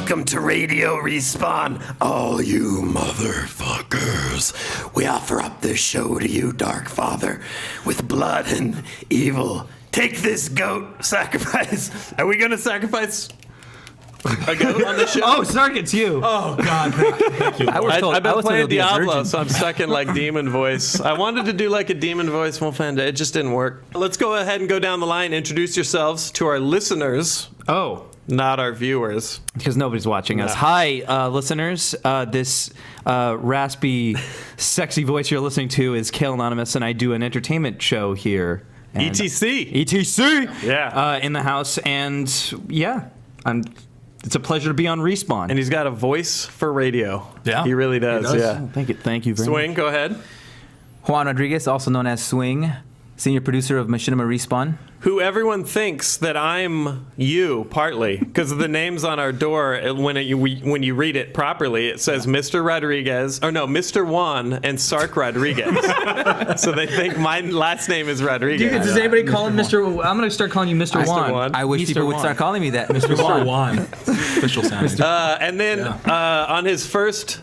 Welcome to Radio Respawn, all you motherfuckers. We offer up this show to you, Dark Father, with blood and evil. Take this goat sacrifice. Are we gonna sacrifice a goat on the show? Oh, Sark, it's you. Oh, God, thank you. I've been playing Diablo, so I'm stuck in like demon voice. I wanted to do like a demon voice, Wolfhand. It just didn't work. Let's go ahead and go down the line. Introduce yourselves to our listeners. Oh. Not our viewers. Because nobody's watching us. Hi, listeners. This raspy, sexy voice you're listening to is Kale Anonymous, and I do an entertainment show here. ETC. ETC! Yeah. In the house, and yeah, it's a pleasure to be on Respawn. And he's got a voice for radio. Yeah. He really does. Yeah. Oh, thank you very much. Swing, go ahead. Juan Rodriguez, also known as Swing, senior producer of Machinima Respawn. Who everyone thinks that I'm you, partly, because of the names on our door. When you read it properly, it says Mr. Rodriguez, or no, Mr. Juan and Sark Rodriguez. So they think my last name is Rodriguez. Does anybody call him Mr. I'm going to start calling you Mr. Juan. I wish people would start calling me that, Mr. Juan. Official sound. And then on his first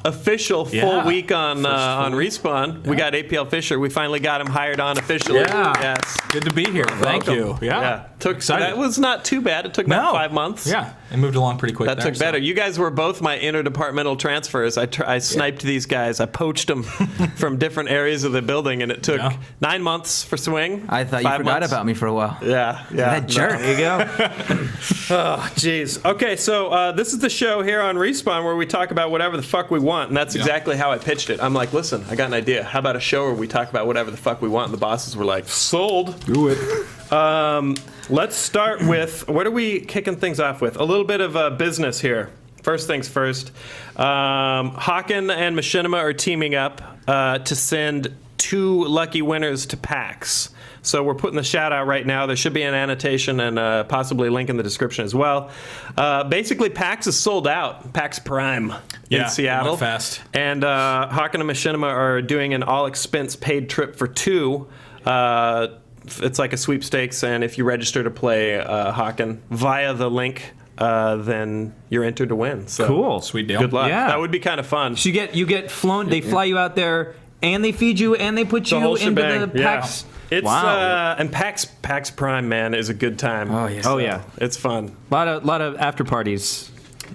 official full week on Respawn, we got APL Fisher. We finally got him hired on officially. Yeah. Yes. Good to be here. Thank you. Yeah. That was not too bad. It took about 5 months. Yeah. It moved along pretty quick. That took better. You guys were both my interdepartmental transfers. I sniped these guys. I poached them from different areas of the building, and it took 9 months for Swing. I thought you forgot about me for a while. Yeah. That jerk. There you go. Oh, jeez. Okay, so this is the show here on Respawn where we talk about whatever the fuck we want, and that's exactly how I pitched it. I'm like, listen, I got an idea. How about a show where we talk about whatever the fuck we want? And the bosses were like, sold. Do it. Let's start with, what are we kicking things off with? A little bit of business here. First things first. Hawken and Machinima are teaming up to send 2 lucky winners to PAX. So we're putting the shout out right now. There should be an annotation and possibly a link in the description as well. Basically, PAX is sold out. PAX Prime in Seattle. Went fast. And Hawken and Machinima are doing an all-expense paid trip for 2. It's like a sweepstakes, and if you register to play Hawken via the link, then you're entered to win. So Cool. Sweet deal. good luck. Yeah. That would be kind of fun. So you get flown, they fly you out there, and they feed you, and they put The whole you into shebang. the PAX. It's Wow. And PAX Prime, man, is a good time. Oh, yes. Oh, yeah. It's fun. Lot of after parties.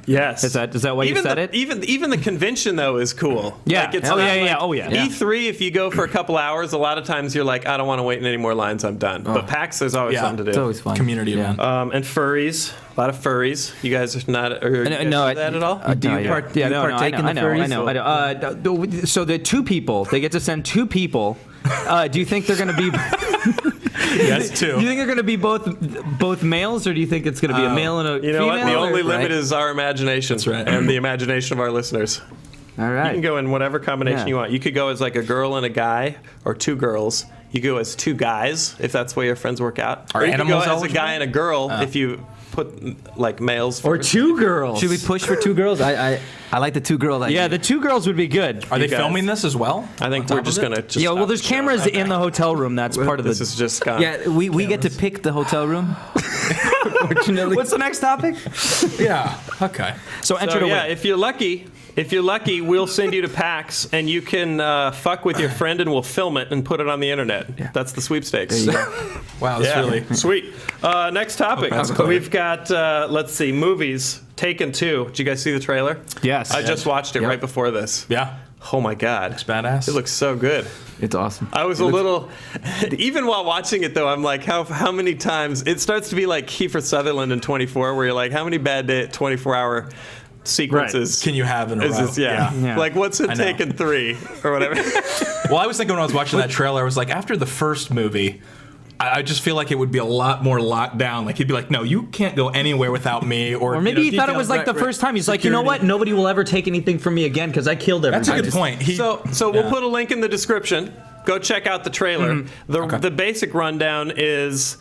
Yes. Is that why you said it? Even the convention though is cool. Yeah. Like, it's Oh, not yeah, yeah. like Oh, yeah. E3, if you go for a couple hours, a lot of times you're like, I don't want to wait in any more lines. I'm done. But PAX, there's always something to do. It's always fun. Community event. And furries, a lot of furries. You guys are not are you guys No, do that at all? Do you partake in the furries? I know. So the 2 people, they get to send 2 people. Do you think they're going to be? Yes, 2. Do you think they're going to be both males, or do you think it's going to be a male and a You know female? what? The only or- limit is our imagination. That's right. And the imagination of our listeners. All You right. can go in whatever combination Yeah. you want. You could go as like a girl and a guy, or 2 girls. You go as 2 guys, if that's the way your friends work out. Are Or you could go animals as a eligible? guy and a girl, if you put like males. Or first. 2 girls. Should we push for 2 girls? I like the 2 girl idea. Yeah, the 2 girls would be good. Are they guys. filming this as well? I think On we're top just of it? gonna. Just Yeah, well, stop there's the show. cameras in the hotel room. That's part of This the. is just gone. Yeah, we get to pick the hotel room. Fortunately. What's the next topic? Yeah. Okay. So enter So to yeah, win. if you're lucky, we'll send you to PAX, and you can fuck with your friend, and we'll film it and put it on the internet. That's the sweepstakes. Wow, that's really... sweet. Next topic. that's cool. We've got let's see, movies. Taken 2. Did you guys see the trailer? Yes. I just watched it right before this. Yeah. Oh my god, It's badass. it looks so good. It's awesome. I was a little, even while watching it though, I'm like, how many times it starts to be like Kiefer Sutherland in 24, where you're like, how many bad 24-hour sequences Can you have in a is row? this? Yeah. Yeah. Like what's it I know. Taken 3 or whatever? Well, I was thinking when I was watching that trailer, I was like, after the first movie, I just feel like it would be a lot more locked down. Like he'd be like, no, you can't go anywhere without me. Or maybe he thought it was like the first time. He's like, you know what? Nobody will ever take anything from me again because I killed everybody. That's a good point. So we'll put a link in the description. Go check out the trailer. The basic rundown is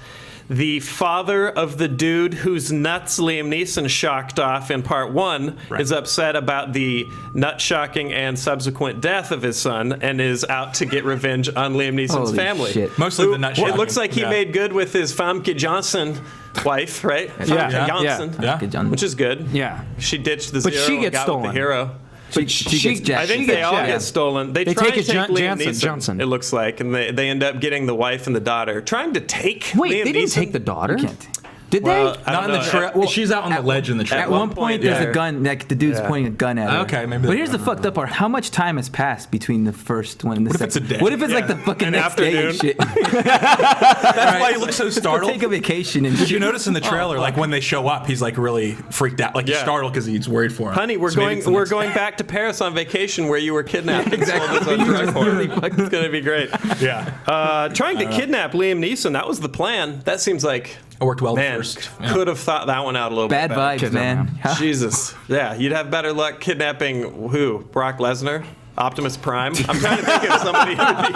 the father of the dude whose nuts Liam Neeson shocked off in part 1 is upset about the nut shocking and subsequent death of his son and is out to get revenge on Liam Neeson's Holy family. shit. Mostly the nut shocking. It looks like he made good with his Famke Johnson wife, right? Yeah. Famke Johnson. Yeah. Good John. Which is good. Yeah. She ditched the But zero she and gets got with the stolen. hero. She gets jacked. I think they all get stolen. They try take and it take Liam Jansen- Neeson, Johnson. it looks like, and they end up getting the wife and the daughter. Trying to take Wait, Liam they didn't Neeson? take the daughter? Can't. Did Well, they? I Not don't in the know. trailer. Well, She's out on the ledge in the trailer. At one point, there's yeah. a gun, like the dude's Yeah. pointing a gun at her. Okay, maybe But they- here's the fucked up part. How much time has passed between the first one and the What if second? it's a day? What if it's like Yeah. the fucking An next day and afternoon. shit? That's why he looks so Go startled. take a vacation and Did shit. you notice in the trailer, like when they show up, he's like really freaked out, like he's Yeah. startled because he's worried for him. Honey, we're So maybe it's the going next going day. back to Paris on vacation where you were kidnapped. exactly. It's on drug court. Really fucking- It's gonna be great. Yeah, Trying to kidnap Liam Neeson, that was the plan. That seems like it worked well man, first. Yeah. could have thought that one out a little Bad bit better. vibes, man. Huh? Jesus. Yeah, you'd have better luck kidnapping who? Brock Lesnar? Optimus Prime? I'm trying to think of somebody who would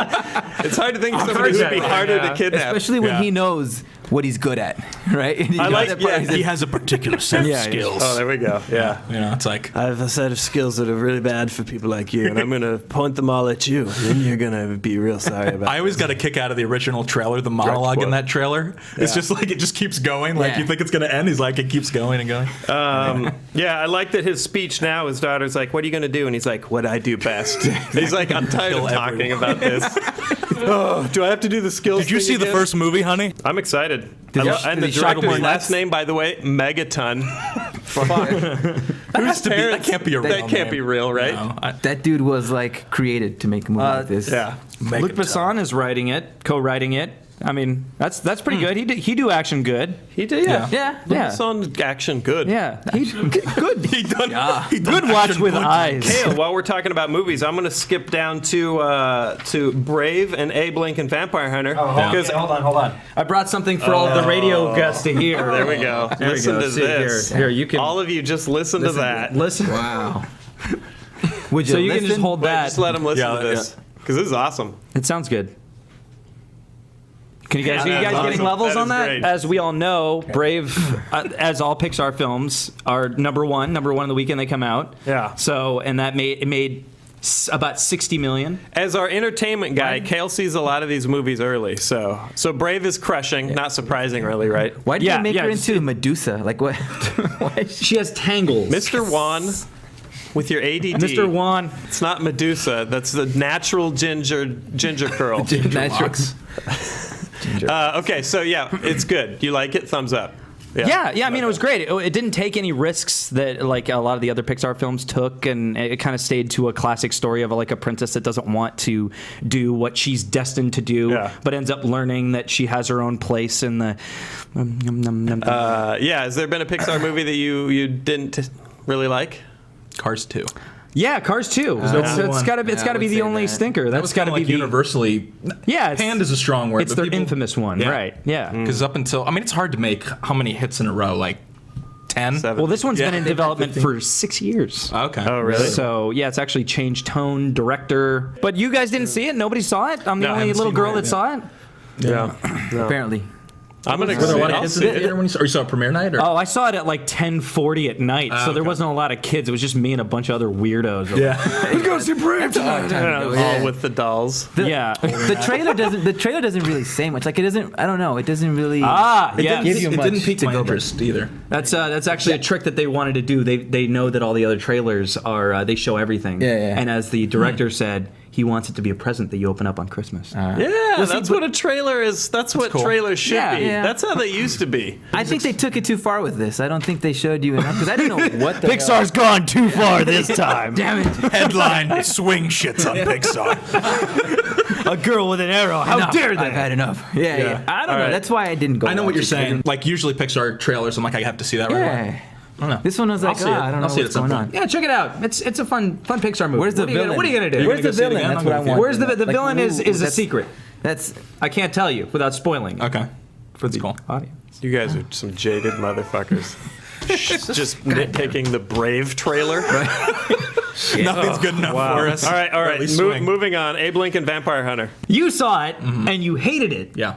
be... It's hard to think of somebody who would be harder to kidnap. Especially when Yeah. he knows what he's good at, right? And he I knows like- that part. yeah, He's He like, has a particular set of skills. Oh, there we go. Yeah. You know, it's like I have a set of skills that are really bad for people like you, and I'm going to point them all at you, and then you're going to be real sorry about I always got a kick out of the original trailer, the monologue in that trailer. It's just like it just keeps going. Like Yeah. you think it's gonna end, he's like it keeps going and going. Yeah, I like that his speech now, his daughter's like, what are you going to do? And he's like, what I do best. He's like, I'm tired of Kill talking everyone. about this. Oh, do I have to do the skills Did you thing see the again? first movie, honey? I'm excited. Did you- And did the he shock director's more last nuts? name, by the way, Megaton. Fuck. Who's to be- that can't be a real That can't name. be real, right? No, that dude was like created to make a movie like this. Yeah. Luc Besson is writing it, co-writing it. I mean, that's pretty good. He do action good. He did, yeah. Yeah. It's on action good. Yeah, he good. he done Good watch with eyes. Kale, while we're talking about movies, I'm going to skip down to Brave and Abe Lincoln Vampire Hunter. Because hold on. I brought something for all the radio guests to hear. there we go. There we Listen go. to See, this. Here, you can All of you just listen to that. listen. Wow. Would you So you can just listen? hold Wait, that. just let them listen Yeah, to this. Because this is awesome. It sounds good. Can you guys? Yeah, Are you guys that's getting awesome. levels That on is that? great. As we all know, Brave, as all Pixar films, are number one of the weekend they come out. Yeah. So and that made about 60 million. As our entertainment guy, Kale sees a lot of these movies early. So Brave is crushing. Not surprising, really, right? Why did Yeah, they make yeah, her it's- into Medusa? Like what? Why is she- She has tangles. Mr. Wan, with your ADD. Mr. Wan. It's not Medusa. That's the natural ginger curl. Natural. Okay, so yeah, it's good. You like it? Thumbs up. Yeah. I mean, it was great. It didn't take any risks that like a lot of the other Pixar films took, and it kind of stayed to a classic story of like a princess that doesn't want to do what she's destined to do, Yeah. but ends up learning that she has her own place in the. Yeah, has there been a Pixar movie that you didn't really like? Cars 2. Yeah, Cars 2. the It's only one. got to Yeah, I be would the say only that. stinker. That That's was got kind to of be like the universally. Yeah, it's- Panned is a strong word. It's but their people- infamous one, Yeah. right? Yeah. Because up until it's hard to make how many hits in a row, like 10. 7. Well, this one's Yeah. been in development for 6 years. Okay. Oh, really? So yeah, it's actually changed tone, director. But you guys didn't see it. Nobody saw it. I'm the No, I only haven't little seen girl it, that yeah. saw it. Yeah. Apparently. I'm gonna Were there a lot of I'll kids see in the theater it. when you saw? Or you saw it premiere night? Or? Oh, I saw it at like 10:40 at night, so there okay. wasn't a lot of kids. It was just me and a bunch of other weirdos. Yeah. Let's go see Brave tonight. All with the dolls. Yeah. The trailer doesn't really say much. Like it doesn't. I don't know. It doesn't really. It yeah. didn't, Give you it much didn't pique to my go by. interest either. That's actually a trick that they wanted to do. They know that all the other trailers are they show everything. Yeah. And as the director said, he wants it to be a present that you open up on Christmas. Yeah, that's what a trailer is. That's what cool. trailers should Yeah. be. Yeah. That's how they used to be. I think they took it too far with this. I don't think they showed you enough because I didn't know what the hell. Pixar's gone too far this time. Damn it! Headline: Swing shits on Pixar. A girl with an arrow. How Enough. dare they? I've had enough. Yeah. I don't know. right. That's why I didn't go. I know what watch you're it. saying. Like usually Pixar trailers, I'm like I have to see that right away. Yeah. I don't know. This one was like, see it. I don't know I'll see it what's at some going on. point. Yeah, check it out. It's a fun Pixar movie. Where's the What are you gonna- villain? What are you gonna do? Where's gonna the go see it villain? again? That's I'm what I with you. want. Where's the Like, villain is a that's- secret. That's I can't tell you without spoiling Okay. for the cool. audience. You guys are some jaded motherfuckers. Just nitpicking the Brave trailer. Nothing's good enough for us. All right. Or at least swing. Moving on. Abe Lincoln Vampire Hunter. You saw it and you hated it. Yeah.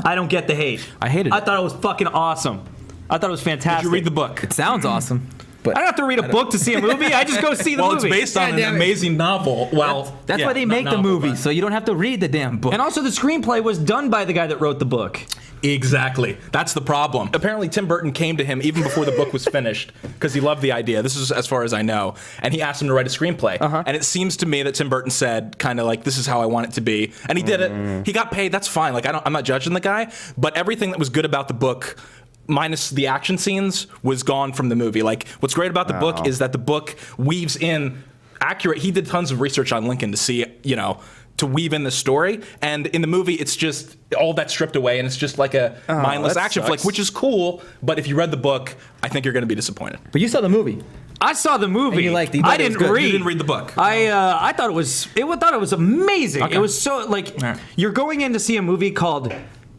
I don't get the hate. I hated I it. thought it was fucking awesome. I thought it was fantastic. Did you read the book? It sounds awesome. But I don't have to read a book to see a movie. I just go see the Well, movie. it's based on an damn it. amazing novel. Well, that's yeah, why they not make the novel, movie, but- so you don't have to read the damn book. And also, the screenplay was done by the guy that wrote the book. Exactly. That's the problem. Apparently, Tim Burton came to him even before the book was finished because he loved the idea. This is as far as I know. And he asked him to write a screenplay. And it seems to me that Tim Burton said, kind of like, this is how I want it to be. And he did it. He got paid. That's fine. Like, I'm not judging the guy. But everything that was good about the book, minus the action scenes, was gone from the movie. Like, what's great about the book is that the book weaves in accurate. He did tons of research on Lincoln to see, to weave in the story, and in the movie it's just all that stripped away and it's just like a mindless that action sucks. flick, which is cool, but if you read the book, I think you're going to be disappointed. But you saw the movie. I saw the movie. And you liked it. You I thought it was didn't good. read. You didn't read the book. I thought it was. Thought it was amazing. Okay. It was so like All right. you're going in to see a movie called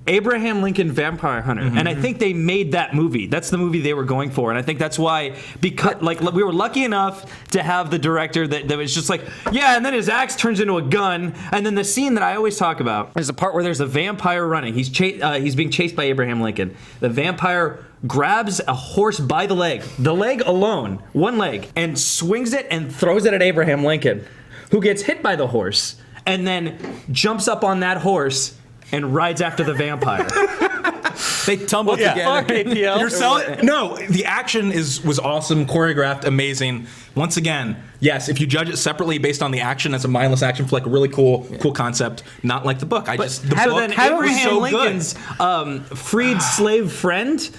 Abraham Lincoln Vampire Hunter, and I think they made that movie. That's the movie they were going for, and I think that's why, because like we were lucky enough to have the director that was just like, yeah, and then his axe turns into a gun, and then the scene that I always talk about is the part where there's a vampire running. He's being chased by Abraham Lincoln. The vampire grabs a horse by the leg alone, one leg, and swings it and throws it at Abraham Lincoln, who gets hit by the horse, and then jumps up on that horse and rides after the vampire. They tumbled Yeah, together. fuck APL. You're selling? No, the action was awesome, choreographed, amazing. Once again, yes, if you judge it separately based on the action as a mindless action flick, a really cool concept. Not like the book. The So book then was Abraham so Lincoln's freed slave friend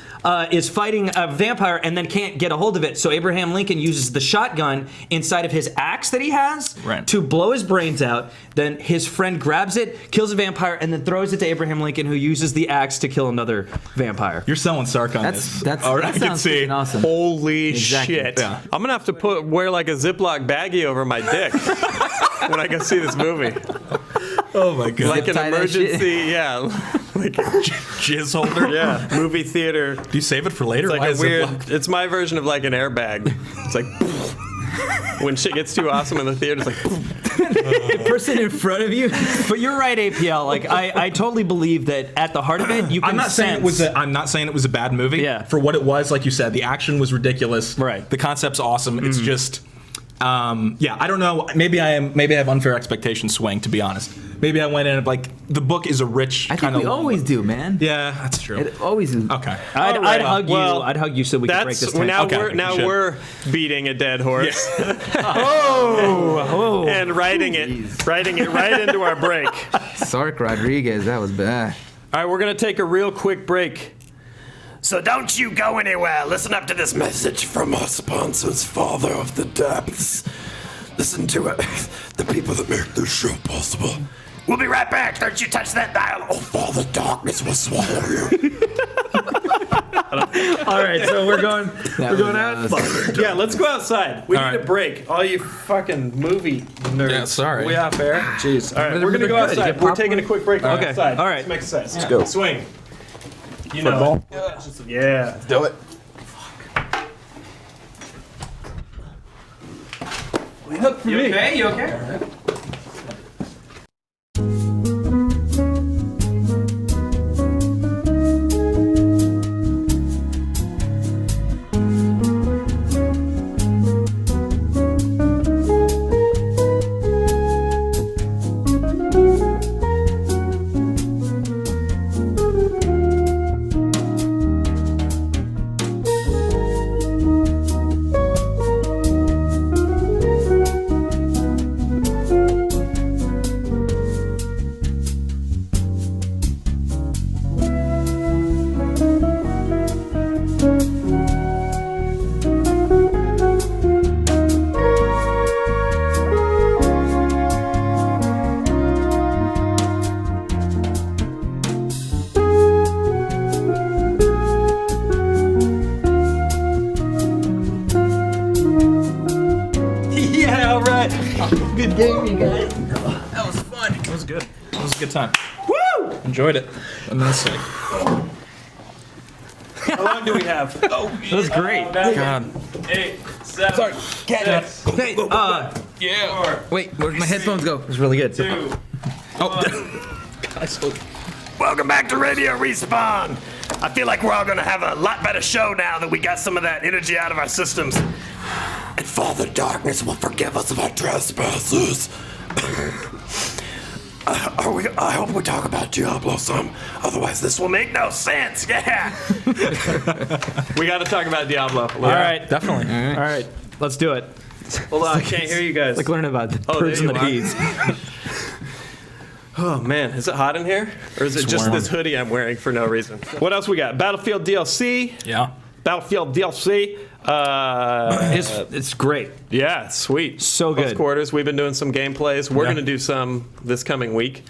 is fighting a vampire and then can't get a hold of it. So Abraham Lincoln uses the shotgun inside of his axe that he has Right. to blow his brains out. Then his friend grabs it, kills a vampire, and then throws it to Abraham Lincoln, who uses the axe to kill another vampire. You're selling Sark on this. That's All right, that I can sounds see. freaking awesome. Holy Exactly. shit. Yeah. I'm going to have to wear like a Ziploc baggie over my dick when I go see this movie. Oh my god. Like an tie that shit. emergency, yeah. Like, Jizz holder. yeah, movie theater. Do you save it for later? It's like Why a is weird, Ziploc? it's my version of like an airbag. It's like, when shit gets too awesome in the theater, it's like, The person in front of you. But you're right, APL. Like I totally believe that at the heart of it, you can I'm not saying it was sense- I'm not saying it was a bad movie. Yeah. For what it was, like you said, the action was ridiculous. Right. The concept's awesome. It's just I don't know. Maybe I have unfair expectations swing, to be honest. Maybe I went in like the book is a rich I think kind of we always do, man. Yeah, that's true. It always is. Okay. I'd Alright, hug you. well, I'd hug you so we could break that's this now tension. Okay, we're we should. beating a dead horse Oh, and riding it right into our break. Sark Rodriguez, that was bad. All right, we're gonna take a real quick break. So don't you go anywhere. Listen up to this message from our sponsors, Father of the Depths. Listen to it. The people that make this show possible. We'll be right back. Don't you touch that dial. Oh, Father, darkness will swallow you. all right. So we're going. That We're going was, out. Yeah, let's go outside. We All need right. a break. All you fucking movie nerds. Yeah, sorry. We off air? Jeez. All right, They're we're gonna go good. outside. Get We're popcorn. taking a quick break. Okay. Outside. All right. Let's make sense. Let's go. Swing. You know. It. Yeah. Do it. You okay? You okay? Yeah, all right. Good game, you guys. That was fun. That was good. That was a good time. Woo! Enjoyed it. Immensely. How long do we have? Oh, That was great. God. 8, 7, 6, Hey, Yeah. wait, where'd my headphones go? It was really good. 2. Oh. Guys, hold- Welcome back to Radio Respawn. I feel like we're all gonna have a lot better show now that we got some of that energy out of our systems. And Father Darkness will forgive us of our trespasses. I hope we talk about Diablo some. Otherwise, this will make no sense. Yeah. We got to talk about Diablo. All right. Definitely. All right. Let's do it. Hold on, I can't hear you guys. Like learning about the Oh, birds there and the you bees. Oh man, is it hot in here? Or is it just warm. this hoodie I'm wearing for no reason? What else we got? Battlefield DLC. Yeah. Battlefield DLC. It's great. Yeah, sweet. So Close good. quarters. We've been doing some gameplays. We're Yeah. going to do some this coming week.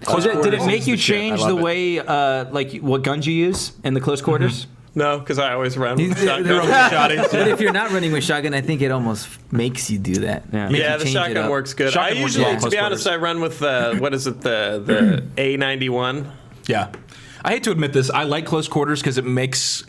Did it make you is the shit. I change love the it. way, like, what guns you use in the close quarters? No, because I always run with They're shotgun. But if you're not running with shotgun, I think it almost makes you do that. Yeah. Makes Yeah, you the change it shotgun up. works good. Shotgun I works usually, well in to close be honest, I run with what is it, the A91. Yeah. I hate to admit this. I like close quarters because it makes,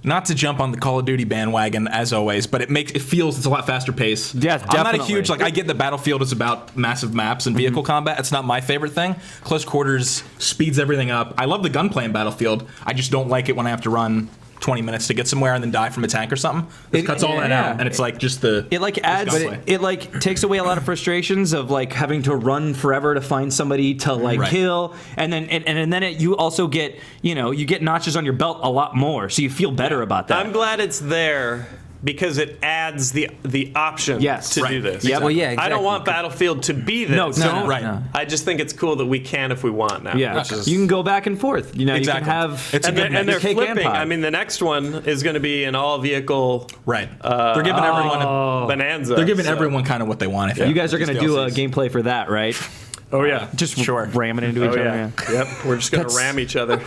not to jump on the Call of Duty bandwagon as always, but it feels it's a lot faster pace. Yeah, I'm not a definitely. huge, like, I get that Battlefield is about massive maps and vehicle combat. It's not my favorite thing. Close quarters speeds everything up. I love the gunplay in Battlefield. I just don't like it when I have to run 20 minutes to get somewhere and then die from a tank or something. It cuts all that yeah. out, and it's like just the. It like adds, gunplay. it like takes away a lot of frustrations of like having to run forever to find somebody to like Right. kill, and then you also get you get notches on your belt a lot more, so you feel better about that. I'm glad it's there because it adds the option Yes. to Right. do this. Yep. Well, yeah, I exactly. don't want Battlefield to be this. No, don't. Right. No. I just think it's cool that we can if we want now. Yeah, Which is, you can go back and forth. Exactly. You can have It's a good and they're cake and flipping. pie. I mean, the next one is going to be an all-vehicle Right. They're giving everyone bonanza. They're giving so- everyone kind of what they want. I think. you guys are These going to do a DLCs. gameplay for that, right? Oh yeah, Just Sure. ramming into each oh other. yeah. Yep. We're just going to That's- ram each other.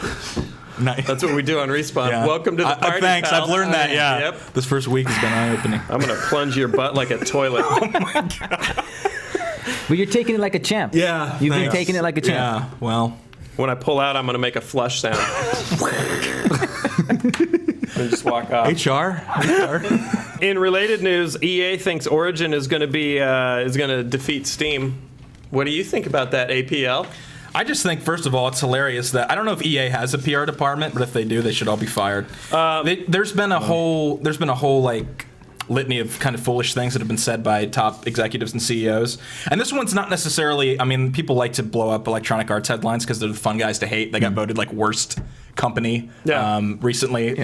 Nice. That's what we do on Respawn. Yeah. Welcome to the party. Thanks. pal. I've learned that. Yeah. Yep. This first week has been eye-opening. I'm gonna plunge your butt like a toilet. But you're taking it like a champ. Yeah. You've been thanks. taking it like a champ. Yeah. Well. When I pull out, I'm gonna make a flush sound. And just walk off. HR. In related news, EA thinks Origin is gonna be is gonna defeat Steam. What do you think about that, APL? I just think, first of all, it's hilarious that I don't know if EA has a PR department, but if they do, they should all be fired. There's been a whole like litany of kind of foolish things that have been said by top executives and CEOs. And this one's not necessarily. I mean, people like to blow up Electronic Arts headlines because they're the fun guys to hate. They got voted like worst company recently.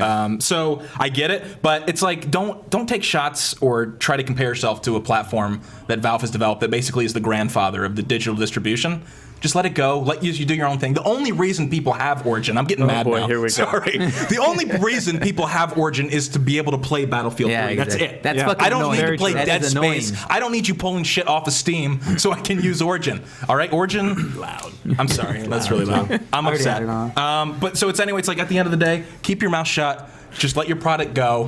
So I get it, but it's like don't take shots or try to compare yourself to a platform that Valve has developed that basically is the grandfather of the digital distribution. Just let it go. Let you do your own thing. The only reason people have Origin, I'm getting mad boy, now. here we go. Sorry. The only reason people have Origin is to be able to play Battlefield 3. Yeah, That's exactly. it. That's Yeah. fucking I don't annoying. need to Very play true. Dead That is Space. annoying. I don't need you pulling shit off of Steam so I can use Origin. All right, Origin. Loud. I'm sorry. That's really loud. I'm Already upset. had it on. But so it's anyway. It's like at the end of the day, keep your mouth shut. Just let your product go.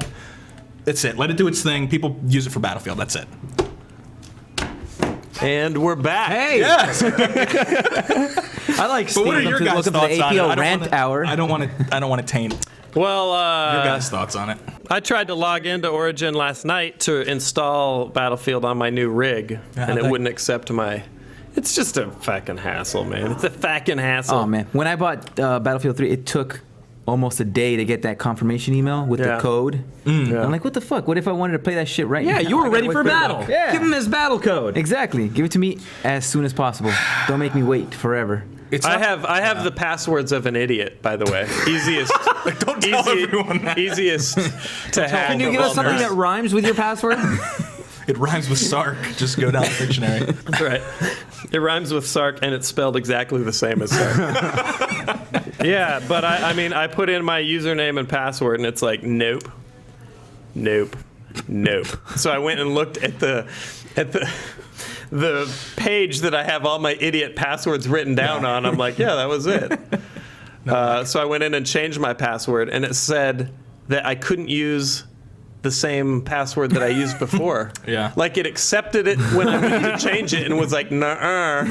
That's it. Let it do its thing. People use it for Battlefield. That's it. And we're back. Hey, Yes. I like But Steam. what are your guys' welcome to the thoughts on it? APL I don't rant wanna- hour. I don't want to taint Well, your guys' thoughts on it. I tried to log into Origin last night to install Battlefield on my new rig, and it they- wouldn't accept my. It's just a fucking hassle, man. It's a fucking hassle. Oh man, when I bought Battlefield 3, it took almost a day to get that confirmation email with Yeah. the code. Yeah. I'm like, what the fuck? What if I wanted to play that shit right now? Yeah, you I were gotta ready wait for it. battle. Yeah. Give him his battle code. Exactly. Give it to me as soon as possible. Don't make me wait forever. It's I not- have the passwords of an idiot, by the way. Easiest. Don't tell everyone that. Easiest to hack. Can you of give all us something nerds. that rhymes with your password? It rhymes with Sark. Just go down the dictionary. That's right. It rhymes with Sark, and it's spelled exactly the same as Sark. Yeah, but I mean, I put in my username and password, and it's like, nope, nope, nope. So I went and looked at the page that I have all my idiot passwords written down on. I'm like, yeah, that was it. So I went in and changed my password, and it said that I couldn't use the same password that I used before. Yeah. Like it accepted it when I went to change it and was like, nah.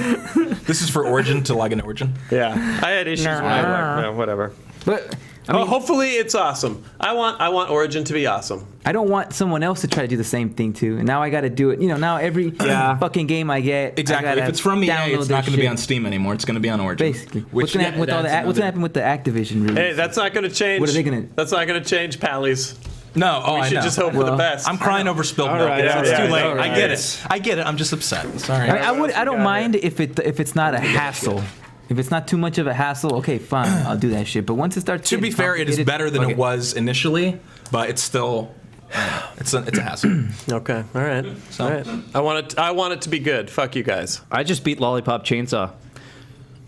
This is for Origin to log into Origin. Yeah. I had issues when I like, no, whatever. But hopefully it's awesome. I want Origin to be awesome. I don't want someone else to try to do the same thing too. And now I got to do it. Now every fucking game I get, Exactly. I gotta If it's from EA, download it's not their going to be shit. on Steam anymore. It's going to be on Origin. Basically, Which, what's gonna happen with all that's that? What's another- gonna happen with the Activision release? Hey, that's not going to change. What are they gonna- That's not going to change, Pallies. No, We I should know. just hope for the best. I'm crying over spilled milk. right, It's all too right, late. all I right. get it. I get it. I'm just upset. Sorry. I don't mind if it's not a hassle. If it's not too much of a hassle, okay, fine, I'll do that shit. But once it starts, To be fair, it is better than it was initially, but it's still it's a hassle. Okay, all right. All right. I want it to be good. Fuck you guys. I just beat Lollipop Chainsaw.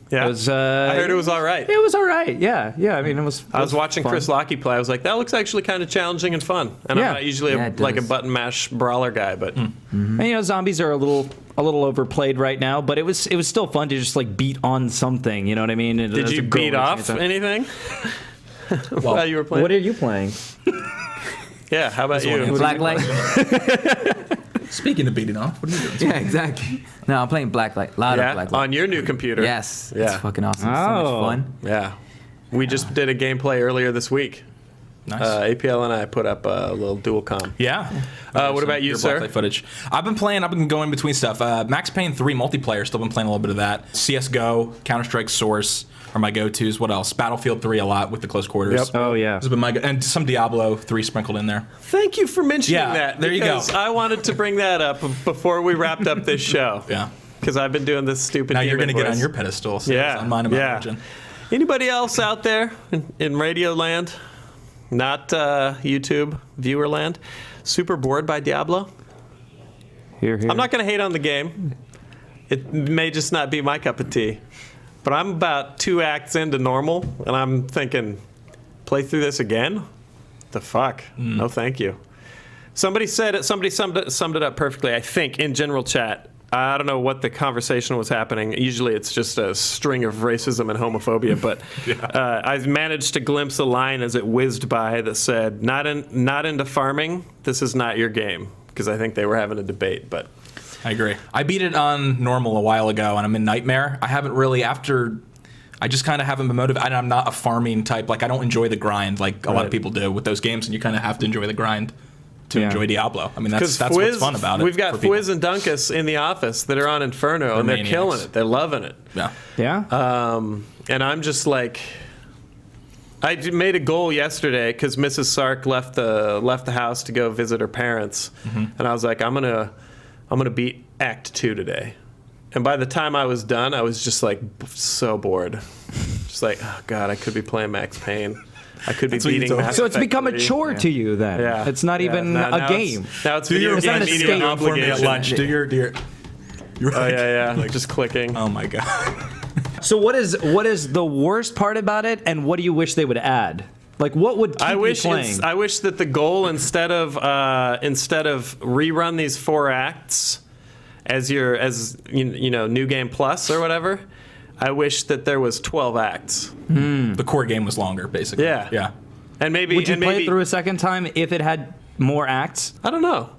Yeah. It was, I heard it was all right. It was all right. Yeah. I mean, it was. I was watching fun. Chris Lockey play. I was like, that looks actually kind of challenging and fun. And Yeah. I'm not usually Yeah, it like a does. button mash brawler guy, but And, zombies are a little overplayed right now, but it was still fun to just like beat on something. You know what I mean? And did as a you girl beat racing off and anything Well, while you were playing? What are you playing? Yeah, how about you? Blacklight. speaking of beating off, what are you doing? Yeah, exactly. No, I'm playing Blacklight. A lot of Yeah, Blacklight. on your new computer. Yes, Yeah. it's fucking awesome. It's so Oh. much fun. Yeah. We just did a gameplay earlier this week. Nice. APL and I put up a little dual com. Yeah. What about you, Your sir? Blacklight footage. I've been going between stuff. Max Payne 3 multiplayer, still been playing a little bit of that. CSGO, Counter-Strike Source are my go-tos. What else? Battlefield 3 a lot with the close quarters. Yep. Oh yeah. This has been my and some Diablo 3 sprinkled in there. Thank you for mentioning Yeah, that. there you go. because I wanted to bring that up before we wrapped up this show. Yeah. Because I've been doing this stupid Now you're going to get on your pedestal. So Yeah. on mine about yeah. Origin. Anybody else out there in radio land, not YouTube viewer land, super bored by Diablo? Here. I'm not going to hate on the game. It may just not be my cup of tea. But I'm about 2 acts into normal, and I'm thinking, play through this again? The fuck? No, thank you. Somebody said it. Somebody summed it up perfectly. I think in general chat. I don't know what the conversation was happening. Usually it's just a string of racism and homophobia, but I managed to glimpse a line as it whizzed by that said, not into farming, this is not your game. Because I think they were having a debate, but I agree. I beat it on normal a while ago, and I'm in Nightmare. I haven't really I just kind of haven't been motivated. I'm not a farming type. Like I don't enjoy the grind like a lot of people do with those games, and you kind of have to enjoy the grind to enjoy Diablo. I mean, that's what's fun about it. We've got for people. Fwiz and Dunkus in the office that are on Inferno, and they're maniacs. killing it. They're loving it. Yeah. Yeah. And I'm just like, I made a goal yesterday because Mrs. Sark left the house to go visit her parents, and I was like, I'm gonna beat Act 2 today. And by the time I was done, I was just like so bored, just like, oh god, I could be playing Max Payne. I could be That's what you beating told me. Mass So it's Effect become a 3. chore to you then. Yeah. It's not even Now a game. Now it's Do video your game an media escape for me at obligation. lunch. Do your. You're Oh yeah, like just clicking. Oh my god. So what is the worst part about it, and what do you wish they would add? Like what would keep I wish you playing? I wish that the goal instead of rerun these 4 acts as new game plus or whatever. I wish that there was 12 acts. The core game was longer, basically. Yeah. Yeah. And maybe would you and play maybe, it through a second time if it had more acts? I don't know.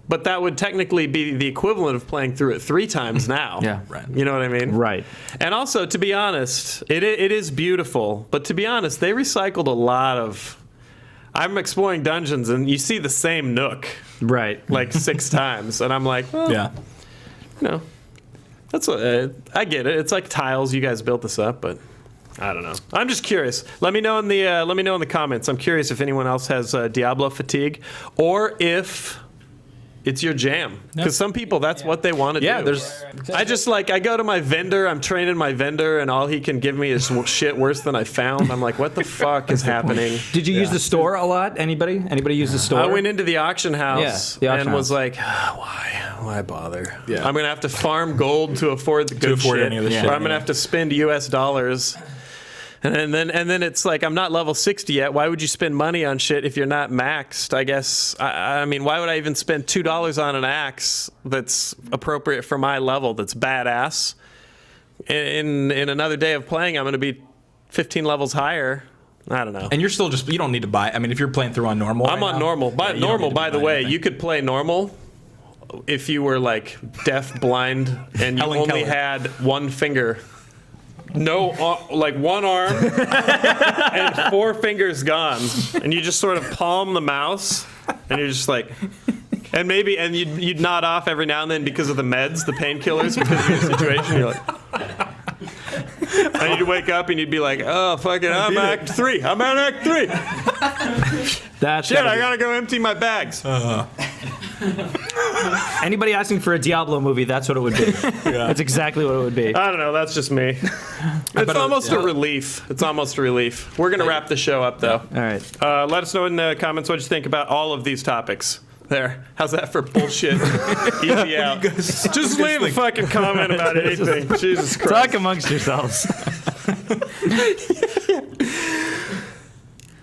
But that would technically be the equivalent of playing through it 3 times now. Yeah. Right. You know what I mean? Right. And also, to be honest, it is beautiful. But to be honest, they recycled a lot of. I'm exploring dungeons, and you see the same nook Right. like 6 times, and I'm like, well, Yeah. you know, that's what I get it. It's like tiles. You guys built this up, but I don't know. I'm just curious. Let me know in the comments. I'm curious if anyone else has Diablo fatigue, or if it's your jam. Because some people, that's what they want to Yeah, do. there's- I just I go to my vendor. I'm training my vendor, and all he can give me is shit worse than I found. I'm like, what the fuck is happening? Did you use the store a lot? Anybody use the store? I went into the auction house Yeah, the auction and was house. like, why bother? Yeah. I'm going to have to farm gold to afford the good afford shit. any of this Or shit, I'm going to yeah. have to spend US dollars. And then it's like, I'm not level 60 yet. Why would you spend money on shit if you're not maxed? I guess, I mean, why would I even spend $2 on an axe that's appropriate for my level, that's badass? In another day of playing, I'm going to be 15 levels higher. I don't know. And you're still you don't need to buy. I mean, if you're playing through on normal. I'm right on now, normal. yeah, you don't Normal, need to by the buy way, anything. you could play normal if you were like deaf, blind, and you Helen only Keller. had one finger. like one arm and 4 fingers gone, and you just sort of palm the mouse, and you're just like, and you'd nod off every now and then because of the meds, the painkillers, because of your situation. You're like, and you'd wake up and you'd be like, oh fucking, I'm Act 3. I'm at Act 3. That's Shit, I gotta go empty my bags. Anybody asking for a Diablo movie, that's what it would be. That's exactly what it would be. I don't know. That's just me. It's almost a relief. It's almost a relief. We're going to wrap the show up, though. All right. Let us know in the comments what you think about all of these topics. There. How's that for bullshit? Easy out. Just leave a fucking comment about anything. Jesus Christ. Talk amongst yourselves.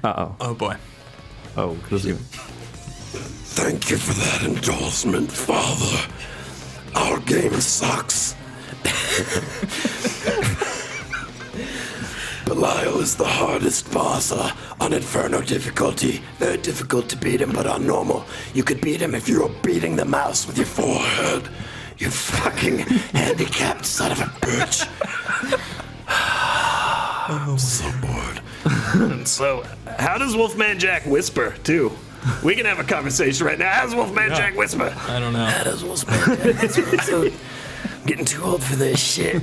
Uh-oh. Oh boy. Oh, Thank you for that endorsement, Father. Our game sucks. Belial is the hardest boss on Inferno difficulty. Very difficult to beat him, but on normal, you could beat him if you were beating the mouse with your forehead. You fucking handicapped son of a bitch. I'm so bored. So, how does Wolfman Jack whisper, too? We can have a conversation right now. How does Wolfman Jack whisper? I don't know. How does Wolfman Jack whisper? I'm getting too old for this shit.